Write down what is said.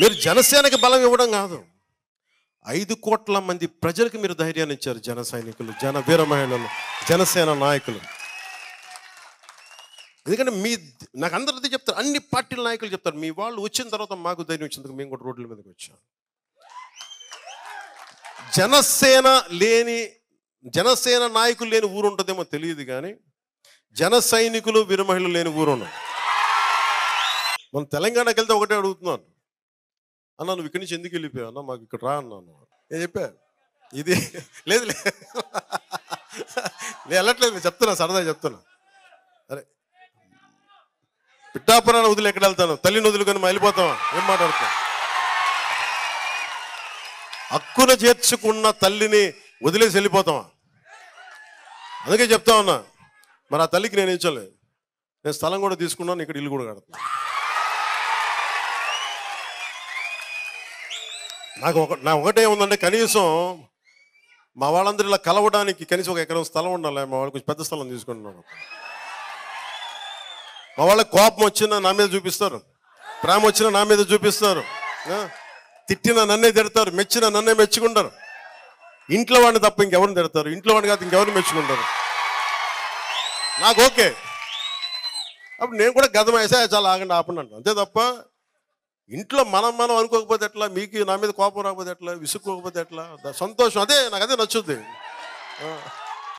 మీరు జనసేనకి బలం ఇవ్వడం కాదు, 5 కోట్ల మంది ప్రజలకు మీరు ధైర్యాన్ని ఇచ్చారు. జన సైనికులు, జన వీర మహిళలు, జనసేన నాయకులు. ఎందుకంటే నాకు అందరిది చెప్తారు, అన్ని పార్టీల నాయకులు చెప్తారు, మీ వాళ్ళు వచ్చిన తర్వాత మాకు ధైర్యం వచ్చినందుకు మేము కూడా రోడ్ల మీదకి వచ్చాం. జనసేన నాయకులు లేని ఊరు ఉంటుందేమో తెలియదు, కానీ జన సైనికులు వీర మహిళలు లేని ఊరు ఉన్నాం. మనం తెలంగాణకి వెళ్తే ఒకటే అడుగుతున్నాను, అన్న నువ్వు ఇక్కడి నుంచి ఎందుకు వెళ్ళిపోయావు అన్న, మాకు ఇక్కడ రా అన్నాను. నేను చెప్పా ఇది లేదు నేను వెళ్ళట్లేదు, చెప్తున్నా, సరదా చెప్తున్నా. అరే పిఠాపురాన్ని వదిలి ఎక్కడ వెళ్తాను, తల్లిని వదులుకొని వెళ్ళిపోతావా, ఏం మాట్లాడుతాం? హక్కున చేర్చుకున్న తల్లిని వదిలేసి వెళ్ళిపోతావా? అందుకే చెప్తా ఉన్నా, మరి ఆ తల్లికి నేను ఇచ్చలేదు, నేను స్థలం కూడా తీసుకున్నాను, ఇక్కడ ఇల్లు కూడా కడుతున్నాను. నా ఒకటే ఉందంటే, కనీసం మా వాళ్ళందరూ ఇలా కలవడానికి కనీసం 1 ఎకరం స్థలం ఉండాలి. మా వాళ్ళు కొంచెం పెద్ద స్థలం తీసుకుంటున్నాను. మా వాళ్ళకి కోపం వచ్చినా నా మీద చూపిస్తారు, ప్రేమ వచ్చినా నా మీద చూపిస్తారు, తిట్టినా నన్నే తిడతారు, మెచ్చినా నన్నే మెచ్చుకుంటారు. ఇంట్లో వాడిని తప్ప ఇంకెవరిని తిడతారు, ఇంట్లో వాడిని కాదు ఇంకెవరిని మెచ్చుకుంటారు. నాకు ఓకే. అప్పుడు నేను కూడా గతం వేసా, చాలా ఆగండి ఆపండి అంటాను, అంతే తప్ప ఇంట్లో మనం అనుకోకపోతే ఎట్లా, మీకు నా మీద కోపం రాకపోతే ఎట్లా, విసుక్కోకపోతే ఎట్లా, సంతోషం, అదే నాకు అదే నచ్చుద్ది.